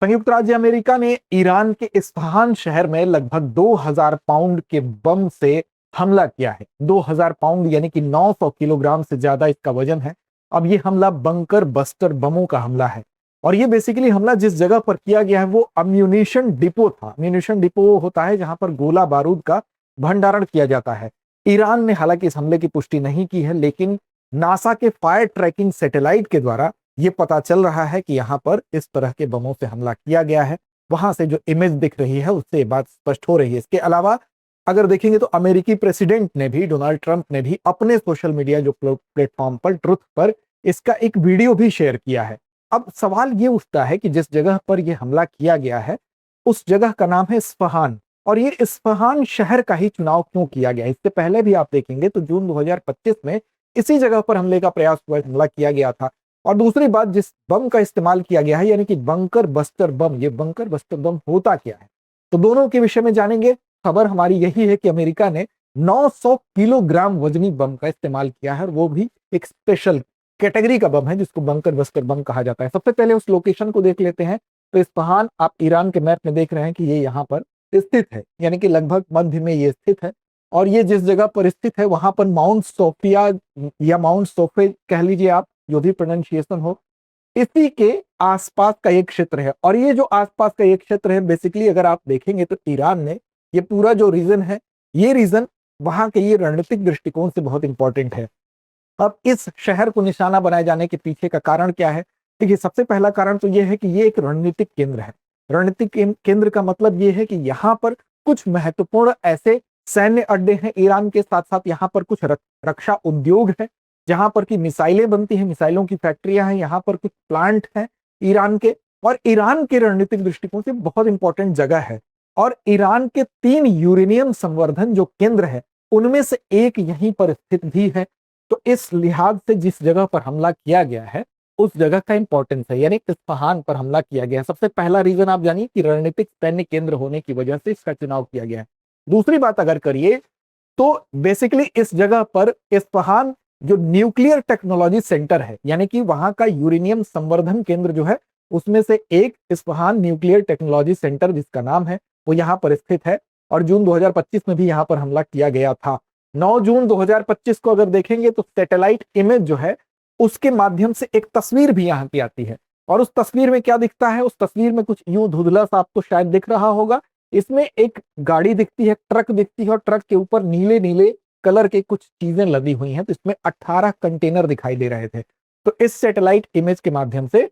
संयुक्त राज्य अमेरिका ने ईरान के इस्फहान शहर में लगभग 2000 पाउंड के बम से हमला किया है। 2000 पाउंड यानी कि 900 किलोग्राम से ज्यादा इसका वजन है। अब ये हमला बंकर बस्टर बमों का हमला है और ये बेसिकली हमला जिस जगह पर किया गया है वो अम्यूनिशन डिपो था। अम्यूनिशन डिपो होता है जहां पर गोला बारूद का भंडारण किया जाता है। ईरान ने हालांकि इस हमले की पुष्टि नहीं की है, लेकिन नासा के फायर ट्रैकिंग सैटेलाइट के द्वारा ये पता चल रहा है कि यहां पर इस तरह के बमों से हमला किया गया है। वहां से जो इमेज दिख रही है उससे बात स्पष्ट हो रही है। इसके अलावा अगर देखेंगे तो अमेरिकी प्रेसिडेंट ने भी, डोनाल्ड ट्रंप ने भी अपने सोशल मीडिया जो प्लेटफॉर्म पर ट्रुथ पर इसका एक वीडियो भी शेयर किया है। अब सवाल ये उठता है कि जिस जगह पर यह हमला किया गया है उस जगह का नाम है इस्फहान, और ये इस्फहान शहर का ही चुनाव क्यों किया गया। इससे पहले भी आप देखेंगे तो जून 2025 में इसी जगह पर हमले का प्रयास हुआ, हमला किया गया था। और दूसरी बात, जिस बम का इस्तेमाल किया गया है यानी कि बंकर बस्टर बम, ये बंकर बस्टर बम होता क्या है, तो दोनों के विषय में जानेंगे। खबर हमारी यही है कि अमेरिका ने 900 किलोग्राम वजनी बम का इस्तेमाल किया है और वो भी एक स्पेशल कैटेगरी का बम है जिसको बंकर बस्टर बम कहा जाता है। सबसे पहले उस लोकेशन को देख लेते हैं। तो इस्फहान आप ईरान के मैप में देख रहे हैं कि ये यहाँ पर स्थित है, यानी कि लगभग मध्य में ये स्थित है। और ये जिस जगह पर स्थित है वहां पर माउंट सोफिया या माउंट सोफे कह लीजिए आप, जो भी प्रोनाउंसिएशन हो, इसी के आसपास का एक क्षेत्र है। और ये जो आसपास का एक क्षेत्र है बेसिकली अगर आप देखेंगे तो ईरान ने ये पूरा जो रीजन है, ये रीजन वहां के लिए रणनीतिक दृष्टिकोण से बहुत इंपॉर्टेंट है। अब इस शहर को निशाना बनाए जाने के पीछे का कारण क्या है? देखिए, सबसे पहला कारण तो ये है कि ये एक रणनीतिक केंद्र है। रणनीतिक केंद्र का मतलब ये है कि यहाँ पर कुछ महत्वपूर्ण ऐसे सैन्य अड्डे हैं ईरान के, साथ साथ यहाँ पर कुछ रक्षा उद्योग है जहां पर की मिसाइलें बनती हैं, मिसाइलों की फैक्ट्रियां हैं, यहाँ पर कुछ प्लांट हैं ईरान के, और ईरान के रणनीतिक दृष्टिकोण से बहुत इंपॉर्टेंट जगह है। और ईरान के 3 यूरेनियम संवर्धन जो केंद्र है उनमें से एक यहीं पर स्थित भी है। तो इस लिहाज से जिस जगह पर हमला किया गया है उस जगह का इंपॉर्टेंस है, यानी इस्फहान पर हमला किया गया है। सबसे पहला रीजन आप जानिए कि रणनीतिक सैन्य केंद्र होने की वजह से इसका चुनाव किया गया है। दूसरी बात अगर करिए तो बेसिकली इस जगह पर इस्फहान जो न्यूक्लियर टेक्नोलॉजी सेंटर है, यानी कि वहां का यूरेनियम संवर्धन केंद्र जो है उसमें से एक इस्फहान न्यूक्लियर टेक्नोलॉजी सेंटर जिसका नाम है वो यहाँ पर स्थित है। और जून 2025 में भी यहाँ पर हमला किया गया था। 9 जून 2025 को अगर देखेंगे तो सैटेलाइट इमेज जो है उसके माध्यम से एक तस्वीर भी यहाँ की आती है। और उस तस्वीर में क्या दिखता है? उस तस्वीर में कुछ यूं धुंधला सा आपको शायद दिख रहा होगा। इसमें एक गाड़ी दिखती है, ट्रक दिखती है, और ट्रक के ऊपर नीले नीले कलर के कुछ चीजें लदी हुई हैं। तो इसमें 18 कंटेनर दिखाई दे रहे थे। तो इस सैटेलाइट इमेज के माध्यम से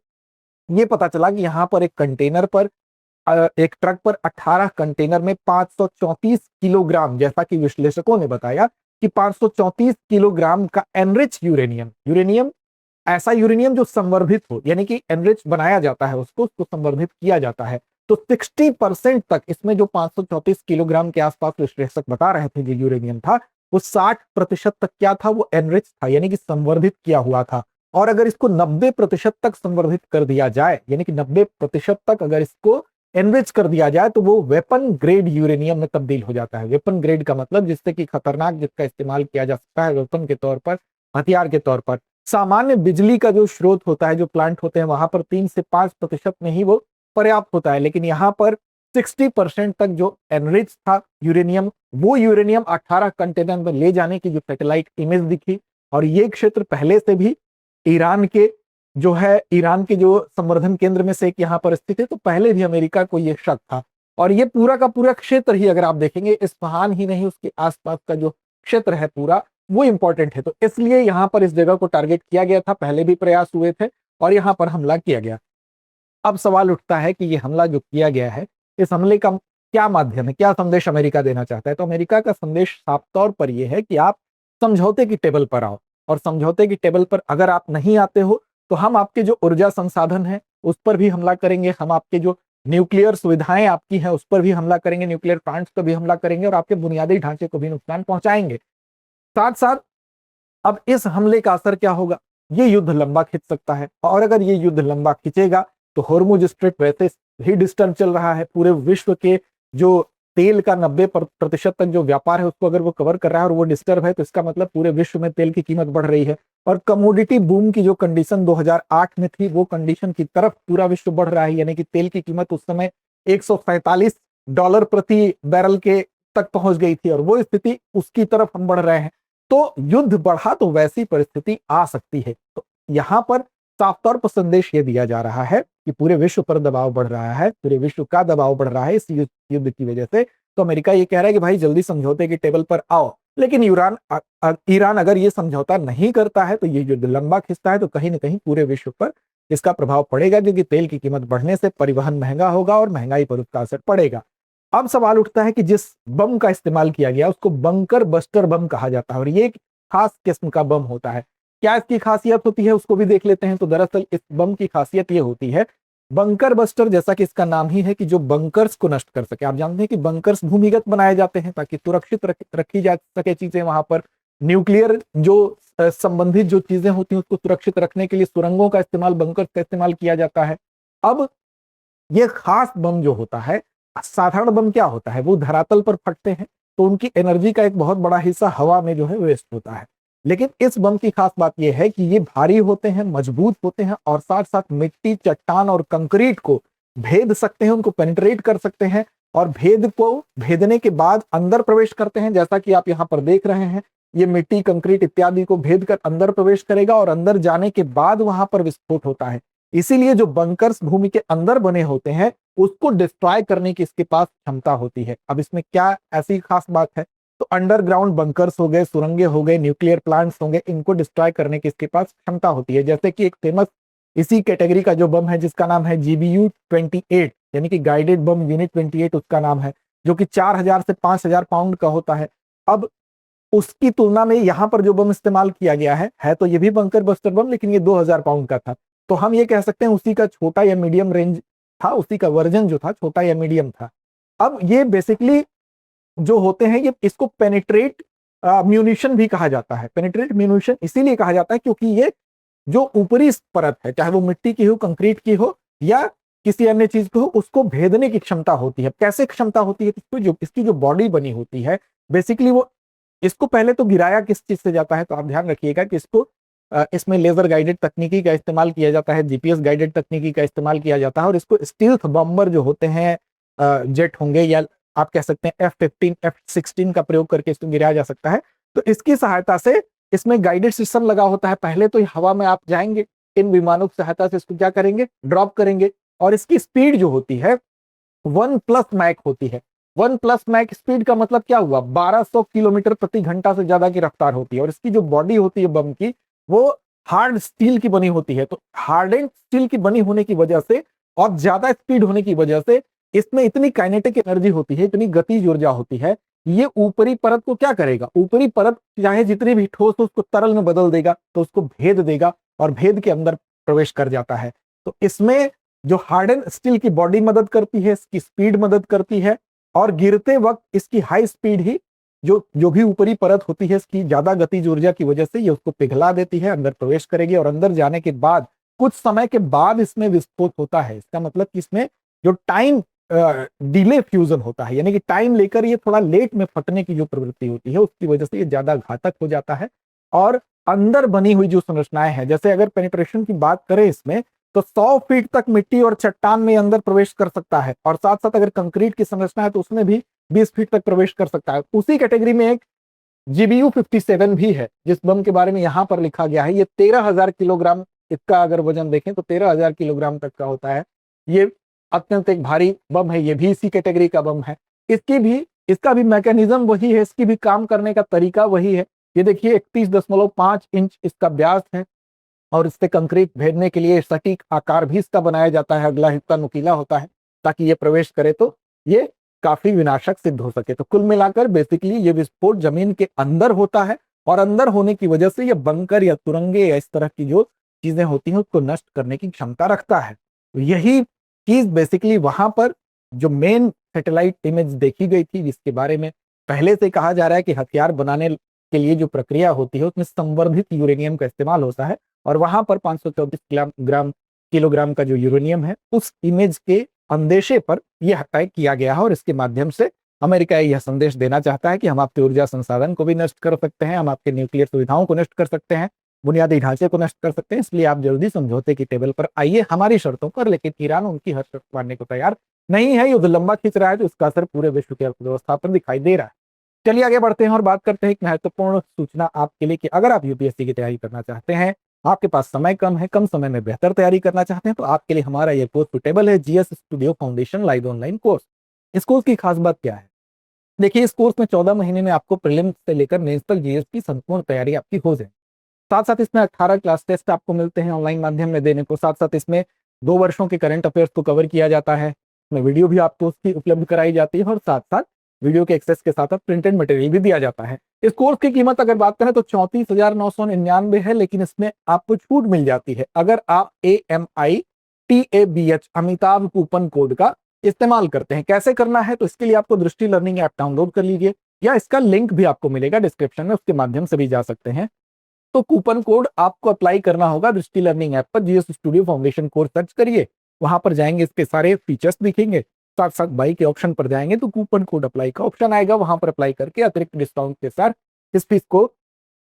ये पता चला कि यहाँ पर एक कंटेनर पर, एक ट्रक पर 18 कंटेनर में 534 किलोग्राम, जैसा कि विश्लेषकों ने बताया कि 534 किलोग्राम का एनरिच यूरेनियम, यूरेनियम ऐसा यूरेनियम जो संवर्धित हो, यानी कि एनरिच बनाया जाता है उसको संवर्धित किया जाता है। तो 60% तक इसमें जो 534 किलोग्राम के आसपास विश्लेषक बता रहे थे जो यूरेनियम था, वो 60% तक क्या था? वो एनरिच था, यानी कि संवर्धित किया हुआ था। और अगर इसको 90% तक संवर्धित कर दिया जाए, यानी कि 90% तक अगर इसको एनरिच कर दिया जाए तो वो वेपन ग्रेड यूरेनियम में तब्दील हो जाता है। वेपन ग्रेड का मतलब जिससे कि खतरनाक, जिसका इस्तेमाल किया जा सकता है वेपन के तौर पर, हथियार के तौर पर। सामान्य बिजली का जो स्रोत होता है, जो प्लांट होते हैं, वहां पर 3 से 5% में ही वो पर्याप्त होता है। लेकिन यहाँ पर 60% तक जो एनरिच था यूरेनियम, वो यूरेनियम 18 कंटेनर में ले जाने की जो सैटेलाइट इमेज दिखी। और ये क्षेत्र पहले से भी ईरान के ईरान के जो संवर्धन केंद्र में से एक यहाँ पर स्थित है। तो पहले भी अमेरिका को यह शक था। और ये पूरा का पूरा क्षेत्र ही अगर आप देखेंगे, इस्फहान ही नहीं उसके आसपास का जो क्षेत्र है पूरा, वो इंपॉर्टेंट है। तो इसलिए यहाँ पर इस जगह को टारगेट किया गया था, पहले भी प्रयास हुए थे और यहाँ पर हमला किया गया। अब सवाल उठता है कि ये हमला जो किया गया है, इस हमले का क्या माध्यम है, क्या संदेश अमेरिका देना चाहता है? तो अमेरिका का संदेश साफ तौर पर यह है कि आप समझौते की टेबल पर आओ, और समझौते की टेबल पर अगर आप नहीं आते हो तो हम आपके जो ऊर्जा संसाधन है उस पर भी हमला करेंगे, हम आपके जो न्यूक्लियर सुविधाएं आपकी हैं उस पर भी हमला करेंगे, न्यूक्लियर प्लांट्स पर भी हमला करेंगे, और आपके बुनियादी ढांचे को भी नुकसान पहुंचाएंगे। साथ साथ अब इस हमले का असर क्या होगा? ये युद्ध लंबा खिंच सकता है, और अगर ये युद्ध लंबा खिंचेगा तो होर्मुज स्ट्रेट वैसे ही डिस्टर्ब चल रहा है। पूरे विश्व के जो तेल का 90% तक जो व्यापार है उसको अगर वो कवर कर रहा है और वो डिस्टर्ब है, तो इसका मतलब पूरे विश्व में तेल की कीमत बढ़ रही है। और कमोडिटी बूम की जो कंडीशन 2008 में थी, वो कंडीशन की तरफ पूरा विश्व बढ़ रहा है, यानी कि तेल की कीमत उस समय $147 प्रति बैरल के तक पहुंच गई थी, और वो स्थिति उसकी तरफ हम बढ़ रहे हैं। तो युद्ध बढ़ा तो वैसी परिस्थिति आ सकती है। तो यहां पर साफ तौर पर संदेश ये दिया जा रहा है कि पूरे विश्व पर दबाव बढ़ रहा है, पूरे विश्व का दबाव बढ़ रहा है इस युद्ध की वजह से। तो अमेरिका ये कह रहा है कि भाई जल्दी समझौते की टेबल पर आओ, लेकिन ईरान अगर ये समझौता नहीं करता है तो ये युद्ध लंबा खिंचता है, तो कहीं ना कहीं पूरे विश्व पर इसका प्रभाव पड़ेगा, क्योंकि तेल की कीमत बढ़ने से परिवहन महंगा होगा और महंगाई पर उसका असर पड़ेगा। अब सवाल उठता है कि जिस बम का इस्तेमाल किया गया उसको बंकर बस्टर बम कहा जाता है, और ये एक खास किस्म का बम होता है। क्या इसकी खासियत होती है उसको भी देख लेते हैं। तो दरअसल इस बम की खासियत ये होती है, बंकर बस्टर, जैसा कि इसका नाम ही है कि जो बंकर्स को नष्ट कर सके। आप जानते हैं कि बंकर्स भूमिगत बनाए जाते हैं ताकि सुरक्षित रखी जा सके चीजें वहां पर। न्यूक्लियर जो संबंधित जो चीजें होती हैं उसको सुरक्षित रखने के लिए सुरंगों का इस्तेमाल, बंकर्स का इस्तेमाल किया जाता है। अब ये खास बम जो होता है, साधारण बम क्या होता है, वो धरातल पर फटते हैं तो उनकी एनर्जी का एक बहुत बड़ा हिस्सा हवा में जो है वेस्ट होता है। लेकिन इस बम की खास बात यह है कि ये भारी होते हैं, मजबूत होते हैं, और साथ साथ मिट्टी, चट्टान और कंक्रीट को भेद सकते हैं, उनको पेनिट्रेट कर सकते हैं, और भेद को भेदने के बाद अंदर प्रवेश करते हैं। जैसा कि आप यहाँ पर देख रहे हैं, ये मिट्टी, कंक्रीट इत्यादि को भेद कर अंदर प्रवेश करेगा, और अंदर जाने के बाद वहां पर विस्फोट होता है। इसीलिए जो बंकर्स भूमि के अंदर बने होते हैं उसको डिस्ट्रॉय करने की इसके पास क्षमता होती है। अब इसमें क्या ऐसी खास बात है, तो अंडरग्राउंड बंकर्स हो गए, सुरंगे हो गए, न्यूक्लियर प्लांट्स होंगे, इनको डिस्ट्रॉय करने की इसके पास क्षमता होती है। जैसे कि एक फेमस इसी कैटेगरी का जो बम है जिसका नाम है GBU-28, यानी कि गाइडेड बम यूनिट 28 उसका नाम है, जो कि 4000 से 5000 पाउंड का होता है। अब उसकी तुलना में यहाँ पर जो बम इस्तेमाल किया गया है तो ये भी बंकर बस्टर बम, लेकिन ये 2000 पाउंड का था। तो हम ये कह सकते हैं उसी का छोटा या मीडियम रेंज था, उसी का वर्जन जो था छोटा या मीडियम था। अब ये बेसिकली जो होते हैं, ये इसको पेनिट्रेट म्यूनिशन भी कहा जाता है। पेनिट्रेट म्यूनिशन इसीलिए कहा जाता है क्योंकि ये जो ऊपरी परत है, चाहे वो मिट्टी की हो, कंक्रीट की हो या किसी अन्य चीज की हो, उसको भेदने की क्षमता होती है। कैसे क्षमता होती है, इसकी जो बॉडी बनी होती है बेसिकली वो, इसको पहले तो गिराया किस चीज से जाता है, तो आप ध्यान रखिएगा कि इसमें लेजर गाइडेड तकनीकी का इस्तेमाल किया जाता है, जीपीएस गाइडेड तकनीकी का इस्तेमाल किया जाता है, और इसको स्टील्थ बम्बर जो होते हैं, जेट होंगे या आप कह सकते हैं F-15, F-16 का प्रयोग करके इसको गिराया जा सकता है। तो इसकी सहायता से इसमें गाइडेड सिस्टम लगा होता है। पहले तो हवा में आप जाएंगे, इन विमानों की सहायता से इसको क्या करेंगे, ड्रॉप करेंगे, और इसकी स्पीड जो होती है 1+ मैक होती है। 1+ मैक स्पीड का मतलब क्या हुआ, 1200 किलोमीटर प्रति घंटा से ज्यादा की रफ्तार होती है। और इसकी जो बॉडी होती है बम की, वो हार्ड स्टील की बनी होती है। तो हार्डेंड स्टील की बनी होने की वजह से और ज्यादा स्पीड होने की वजह से इसमें इतनी काइनेटिक एनर्जी होती है, इतनी गतिज ऊर्जा होती है। ये ऊपरी परत को क्या करेगा, ऊपरी परत चाहे जितनी भी ठोस हो उसको तरल में बदल देगा, तो उसको भेद देगा और भेद के अंदर प्रवेश कर जाता है। तो इसमें जो हार्डन स्टील की बॉडी मदद करती है, इसकी स्पीड मदद करती है, और गिरते वक्त इसकी हाई स्पीड ही जो भी ऊपरी परत होती है इसकी ज्यादा गतिज ऊर्जा की वजह से ये उसको पिघला देती है, अंदर प्रवेश करेगी, और अंदर जाने के बाद कुछ समय के बाद इसमें विस्फोट होता है। इसका मतलब कि इसमें जो टाइम डिले फ्यूजन होता है, यानी कि टाइम लेकर ये थोड़ा लेट में फटने की जो प्रवृत्ति होती है उसकी वजह से ये ज्यादा घातक हो जाता है। और अंदर बनी हुई जो संरचनाएं हैं, जैसे अगर पेनिट्रेशन की बात करें इसमें, तो 100 फीट तक मिट्टी और चट्टान में अंदर प्रवेश कर सकता है, और साथ साथ अगर कंक्रीट की संरचना है तो उसमें भी 20 फीट तक प्रवेश कर सकता है। उसी कैटेगरी में एक GBU-57 भी है जिस बम के बारे में यहां पर लिखा गया है। ये 13,000 किलोग्राम इसका अगर वजन देखें तो 13,000 किलोग्राम तक का होता है। ये अत्यंत एक भारी बम है, ये भी इसी कैटेगरी का बम है। इसका भी मैकेनिज्म वही है, इसकी भी काम करने का तरीका वही है। ये देखिए 31.5 इंच इसका व्यास है, और इससे कंक्रीट भेदने के लिए सटीक आकार भी इसका बनाया जाता है, अगला हिस्सा नुकीला होता है ताकि ये प्रवेश करे तो ये काफी विनाशक सिद्ध हो सके। तो कुल मिलाकर बेसिकली ये विस्फोट जमीन के अंदर होता है, और अंदर होने की वजह से ये बंकर या तुरंगे या इस तरह की जो चीजें होती हैं उसको नष्ट करने की क्षमता रखता है। तो यही चीज बेसिकली वहां पर जो मेन सैटेलाइट इमेज देखी गई थी, जिसके बारे में पहले से कहा जा रहा है कि हथियार बनाने के लिए जो प्रक्रिया होती है उसमें संवर्धित यूरेनियम का इस्तेमाल होता है, और वहां पर 534 किलोग्राम का जो यूरेनियम है उस इमेज के अंदेशे पर यह तय किया गया है, और इसके माध्यम से अमेरिका यह संदेश देना चाहता है कि हम आपके ऊर्जा संसाधन को भी नष्ट कर सकते हैं, हम आपके न्यूक्लियर सुविधाओं को नष्ट कर सकते हैं, बुनियादी ढांचे को नष्ट कर सकते हैं, इसलिए आप जल्दी समझौते की टेबल पर आइए हमारी शर्तों पर। लेकिन ईरान उनकी हर शर्त मानने को तैयार नहीं है। युद्ध लंबा खींच रहा है, तो इसका असर पूरे विश्व की अर्थव्यवस्था पर दिखाई दे रहा है। चलिए आगे बढ़ते हैं और बात करते हैं एक महत्वपूर्ण सूचना आपके लिए कि अगर आप यूपीएससी की तैयारी करना चाहते हैं, आपके पास समय कम है, कम समय में बेहतर तैयारी करना चाहते हैं, तो आपके लिए हमारा ये कोर्स सुटेबल है, GS studio foundation live online course. इस कोर्स की खास बात क्या है? देखिए, इस कोर्स में 14 महीने में आपको प्रीलिम्स से लेकर मेंस तक जीएस की संपूर्ण तैयारी आपकी हो जाए। साथ साथ इसमें 18 क्लास टेस्ट आपको मिलते हैं ऑनलाइन माध्यम में देने को। साथ साथ इसमें 2 वर्षों के करंट अफेयर्स को कवर किया जाता है, इसमें वीडियो भी आपको उसकी उपलब्ध कराई जाती है और साथ साथ वीडियो के एक्सेस के साथ साथ प्रिंटेड मटेरियल भी दिया जाता है। इस कोर्स की कीमत अगर बात करें तो 34,999 है, लेकिन इसमें आपको छूट मिल जाती है अगर आप AMITABH अमिताभ कूपन कोड का इस्तेमाल करते हैं। कैसे करना है? तो इसके लिए आपको दृष्टि लर्निंग ऐप डाउनलोड कर लीजिए, या इसका लिंक भी आपको मिलेगा डिस्क्रिप्शन में, उसके माध्यम से भी जा सकते हैं। तो कूपन कोड आपको अप्लाई करना होगा दृष्टि लर्निंग ऐप पर। GS studio foundation course search करिए, वहां पर जाएंगे, इसके सारे फीचर्स दिखेंगे। साथ साथ बाई के ऑप्शन पर जाएंगे तो कूपन कोड अप्लाई का ऑप्शन आएगा, वहां पर अप्लाई करके अतिरिक्त डिस्काउंट के साथ इस फीस को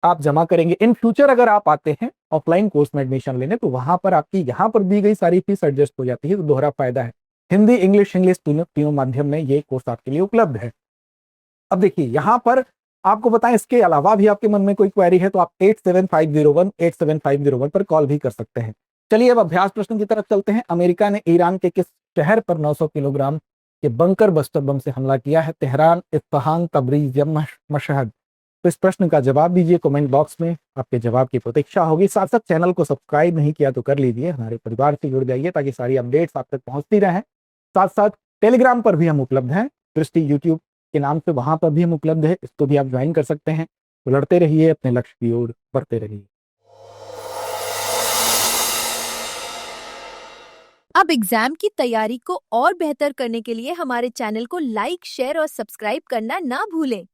आप जमा करेंगे। इन फ्यूचर अगर आप आते हैं ऑफलाइन कोर्स में एडमिशन लेने, तो वहां पर आपकी यहाँ पर दी गई सारी फीस एडजस्ट हो जाती है, तो दोहरा फायदा है। हिंदी इंग्लिश तीनों माध्यम में ये कोर्स आपके लिए उपलब्ध है। अब देखिए, यहाँ पर आपको बताएं, इसके अलावा भी आपके मन में कोई क्वेरी है तो आप 8750187501 पर कॉल भी कर सकते हैं। चलिए अब अभ्यास प्रश्न की तरफ चलते हैं। अमेरिका ने ईरान के किस शहर पर 900 किलोग्राम के बंकर बस्टर बम से हमला किया है? तेहरान, इस्फहान, तबरीज या मशहद? तो इस प्रश्न का जवाब दीजिए कमेंट बॉक्स में, आपके जवाब की प्रतीक्षा होगी। साथ साथ चैनल को सब्सक्राइब नहीं किया तो कर लीजिए, हमारे परिवार से जुड़ जाइए ताकि सारी अपडेट्स आप तक पहुंचती रहें। साथ साथ टेलीग्राम पर भी हम उपलब्ध हैं, दृष्टि यूट्यूब के नाम से, वहां पर भी हम उपलब्ध है, इसको भी आप ज्वाइन कर सकते हैं। तो लड़ते रहिए, अपने लक्ष्य की ओर बढ़ते रहिए। अब एग्जाम की तैयारी को और बेहतर करने के लिए हमारे चैनल को लाइक, शेयर और सब्सक्राइब करना ना भूलें।